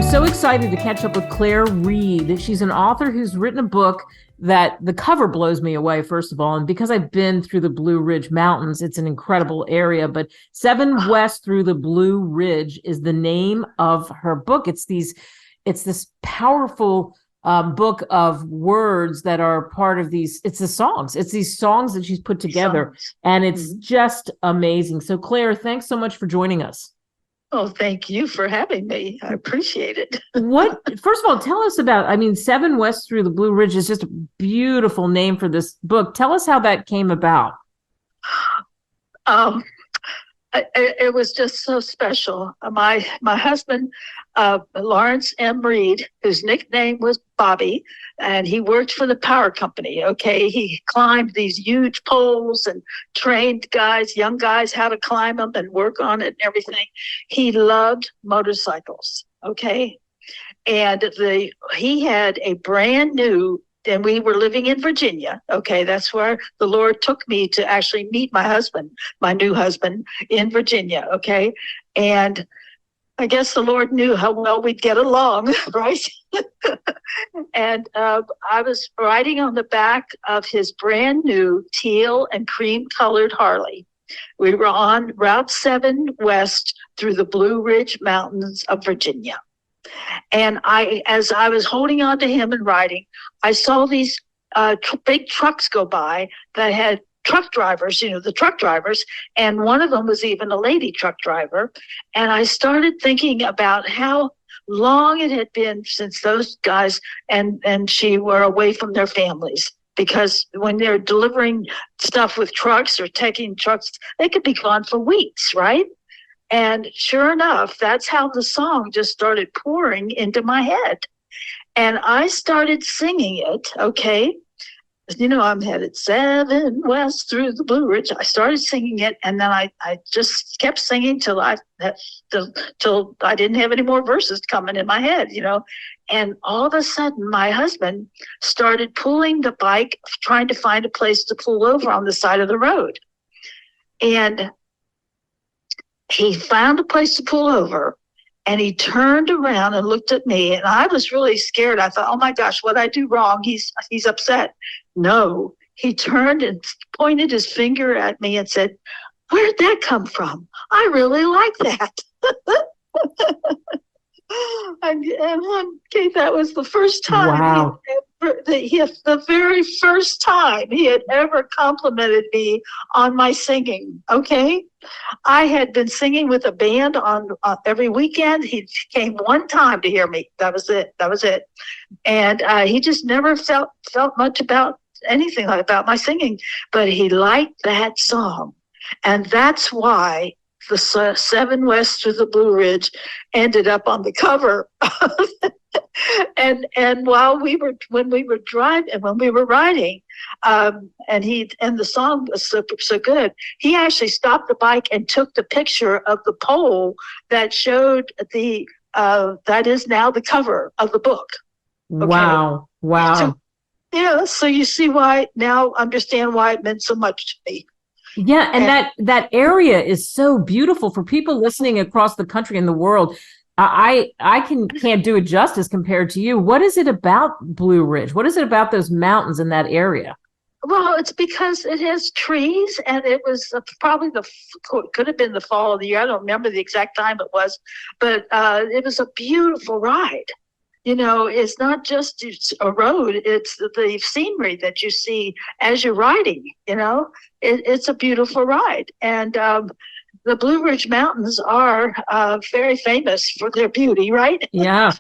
so excited to catch up with Clare Reed. She's an author who's written a book that the cover blows me away, first of all. And because I've been through the Blue Ridge Mountains, it's an incredible area. But 7 West Through the Blue Ridge is the name of her book. It's this powerful book of words that are part of these. It's the songs. It's these songs that she's put together. And it's just amazing. So Clare, thanks so much for joining us. Oh, thank you for having me. I appreciate it. First of all, tell us about, 7 West Through the Blue Ridge is just a beautiful name for this book. Tell us how that came about. It was just so special. My husband, Lawrence M. Reed, whose nickname was Bobby, and he worked for the power company. Okay, he climbed these huge poles and trained young guys, how to climb them and work on it and everything. He loved motorcycles. Okay, and he had a brand new. And we were living in Virginia. Okay, that's where the Lord took me to actually meet my new husband in Virginia. Okay, and I guess the Lord knew how well we'd get along, right? And I was riding on the back of his brand new teal and cream colored Harley. We were on Route 7 West through the Blue Ridge Mountains of Virginia. And as I was holding on to him and riding, I saw these big trucks go by that had truck drivers, the truck drivers, and one of them was even a lady truck driver. And I started thinking about how long it had been since those guys and she were away from their families. Because when they're delivering stuff with trucks or taking trucks, they could be gone for weeks, right? And sure enough, that's how the song just started pouring into my head. And I started singing it, okay? I'm headed 7 West Through the Blue Ridge. I started singing it, and then I just kept singing till I didn't have any more verses coming in my head, And all of a sudden, my husband started pulling the bike, trying to find a place to pull over on the side of the road. And he found a place to pull over, and he turned around and looked at me, and I was really scared. I thought, oh my gosh, what'd I do wrong? He's upset. No, he turned and pointed his finger at me and said, "Where'd that come from? I really like that." That was the first time. Wow. The very first time he had ever complimented me on my singing. Okay, I had been singing with a band on every weekend. He came one time to hear me. That was it. And he just never felt much about anything about my singing, but he liked that song, and that's why the 7 West Through the Blue Ridge ended up on the cover. And when we were driving and when we were riding, and the song was so good, he actually stopped the bike and took the picture of the pole that showed that is now the cover of the book. Okay? Wow. So you see understand why it meant so much to me. Yeah, and that area is so beautiful for people listening across the country and the world. I can't do it justice compared to you. What is it about Blue Ridge? What is it about those mountains in that area? Well, it's because it has trees, and it was probably could have been the fall of the year. I don't remember the exact time it was, but it was a beautiful ride. It's not just a road, it's the scenery that you see as you're riding, it's a beautiful ride. And the Blue Ridge Mountains are very famous for their beauty, right? Yeah,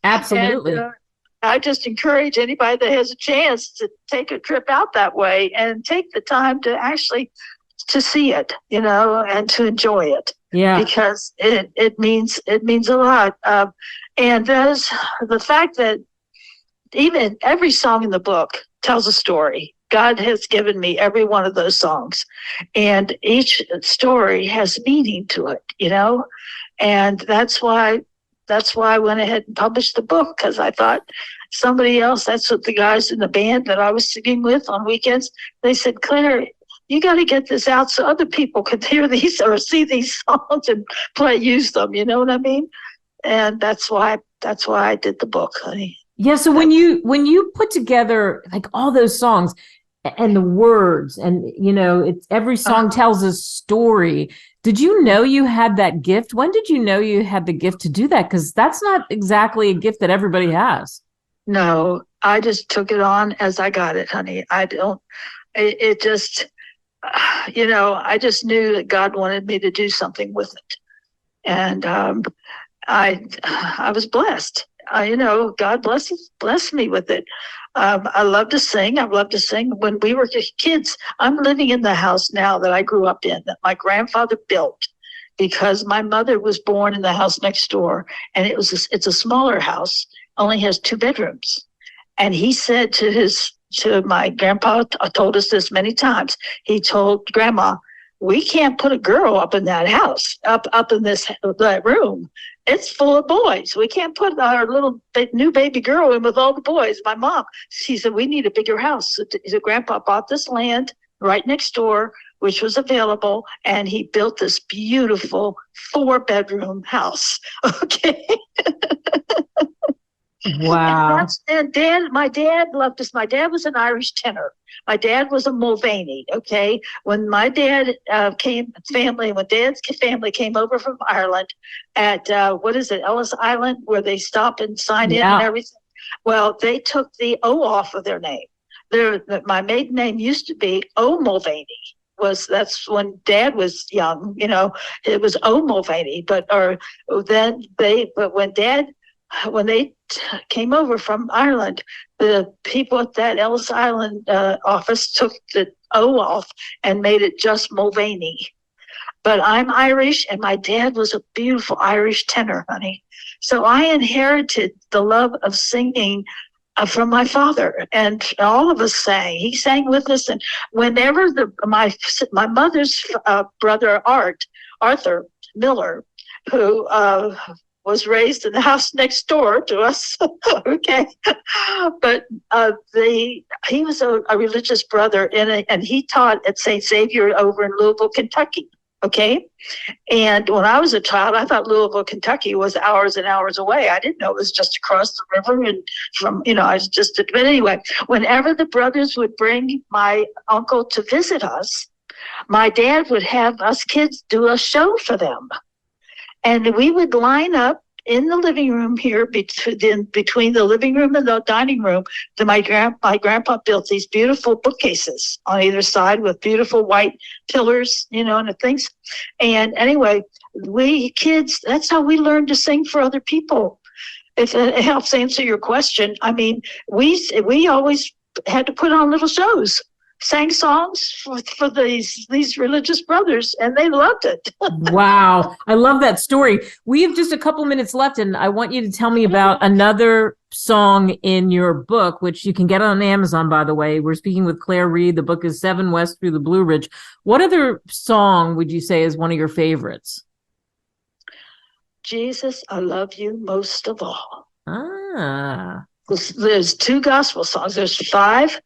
absolutely. And, I just encourage anybody that has a chance to take a trip out that way and take the time to actually to see it, and to enjoy it. Yeah, because it means a lot. And there's the fact that even every song in the book tells a story. God has given me every one of those songs, and each story has meaning to it, and that's why I went ahead and published the book, because I thought somebody else, that's what the guys in the band that I was singing with on weekends, they said, "Clare, you got to get this out so other people can hear these or see these songs and use them." You know what I mean? and that's why I did the book, honey. Yeah. So when you put together like all those songs and the words, and it's every song tells a story. Did you know you had that gift? When did you know you had the gift to do that? Because that's not exactly a gift that everybody has. No, I just took it on as I got it, honey. I don't. It just, I just knew that God wanted me to do something with it, and I was blessed. God blessed me with it. I love to sing. I love to sing. When we were kids, I'm living in the house now that I grew up in, that my grandfather built, because my mother was born in the house next door, and it's a smaller house, only has 2 bedrooms. And he said to my grandpa, told us this many times. He told Grandma, "We can't put a girl up in that house, up in that room. It's full of boys. We can't put our little new baby girl in with all the boys." My mom, she said, "We need a bigger house." So Grandpa bought this land right next door, which was available, and he built this beautiful 4-bedroom house. Okay. Wow. And my dad loved us. My dad was an Irish tenor. My dad was a Mulvaney. Okay. When my dad when Dad's family came over from Ireland at, Ellis Island, where they stop and sign in and everything. Well, they took the O off of their name. My maiden name used to be O Mulvaney. That's when Dad was young, it was O Mulvaney. But when they came over from Ireland, the people at that Ellis Island office took the O off and made it just Mulvaney. But I'm Irish, and my dad was a beautiful Irish tenor, honey. So I inherited the love of singing from my father, and all of us sang. He sang with us, and whenever my mother's brother Arthur Miller, who was raised in the house next door to us. Okay. But he was a religious brother and he taught at St. Xavier over in Louisville, Kentucky. Okay. And when I was a child, I thought Louisville, Kentucky was hours and hours away. I didn't know it was just across the river and but anyway, whenever the brothers would bring my uncle to visit us, my dad would have us kids do a show for them. And we would line up in the living room here, between the living room and the dining room. My grandpa built these beautiful bookcases on either side with beautiful white pillars, and the things. And anyway, we kids, that's how we learned to sing for other people. If it helps answer your question, I mean, we always had to put on little shows. Sang songs for these religious brothers, and they loved it. Wow. I love that story. We have just a couple minutes left, and I want you to tell me about another song in your book, which you can get on Amazon, by the way. We're speaking with Clare Reed. The book is 7 West Through the Blue Ridge. What other song would you say is one of your favorites? Jesus, I Love You Most of All. Ah. There's 2 gospel songs. There's five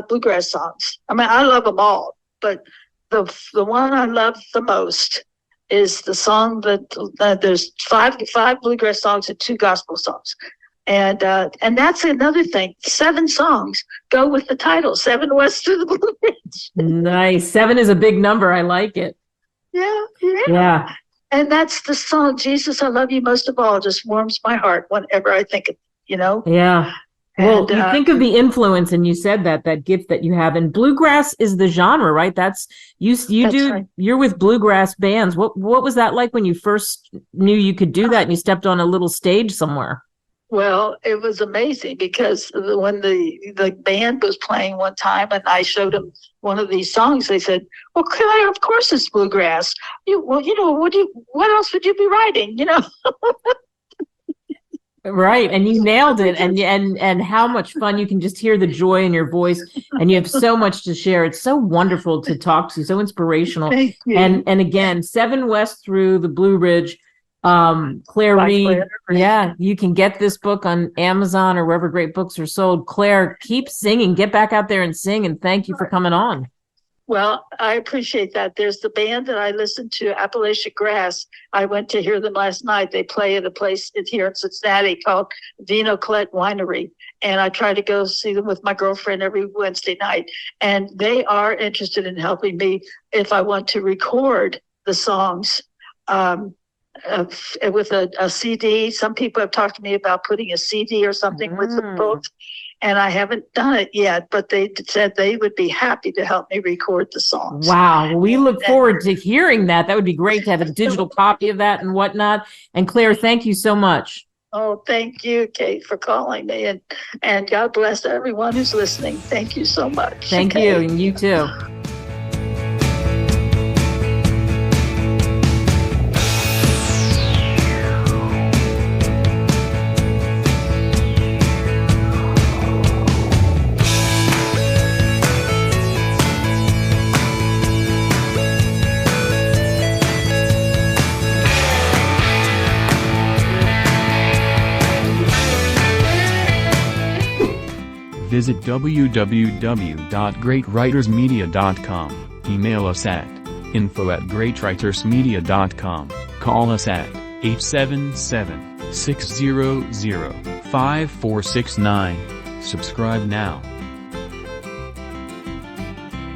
bluegrass songs. I mean, I love them all, but the one I love the most is the song that there's five bluegrass songs and 2 gospel songs, and that's another thing. 7 songs go with the title, 7 West Through the Blue Ridge. Nice. 7 is a big number. I like it. Yeah. And that's the song, Jesus, I Love You Most of All, just warms my heart whenever I think of, Yeah. Well, you think of the influence, and you said that gift that you have, and bluegrass is the genre, right? That's right. You're with bluegrass bands. What was that like when you first knew you could do that and you stepped on a little stage somewhere? Well, it was amazing because when the band was playing one time and I showed them one of these songs, they said, "Well, Claire, of course it's bluegrass. What else would you be writing? Right. And you nailed it. And how much fun. You can just hear the joy in your voice, and you have so much to share. It's so wonderful to talk to you, so inspirational. Thank you. And again, 7 West Through the Blue Ridge, Clare Reed. Yeah, you can get this book on Amazon or wherever great books are sold. Clare, keep singing. Get back out there and sing. And thank you for coming on. Well, I appreciate that. There's the band that I listen to, Appalachian Grass. I went to hear them last night. They play at a place here in Cincinnati called Vino Colette Winery. And I try to go see them with my girlfriend every Wednesday night. And they are interested in helping me if I want to record the songs with a CD. Some people have talked to me about putting a CD or something with them both. And I haven't done it yet, but they said they would be happy to help me record the songs. Wow. Well, we look forward to hearing that. That would be great to have a digital copy of that and whatnot. And Clare, thank you so much. Oh, thank you, Kate, for calling me. And God bless everyone who's listening. Thank you so much. Thank you. And you too. Visit www.greatwritersmedia.com. Email us at info@greatwritersmedia.com. Call us at 877-600-5469. Subscribe now.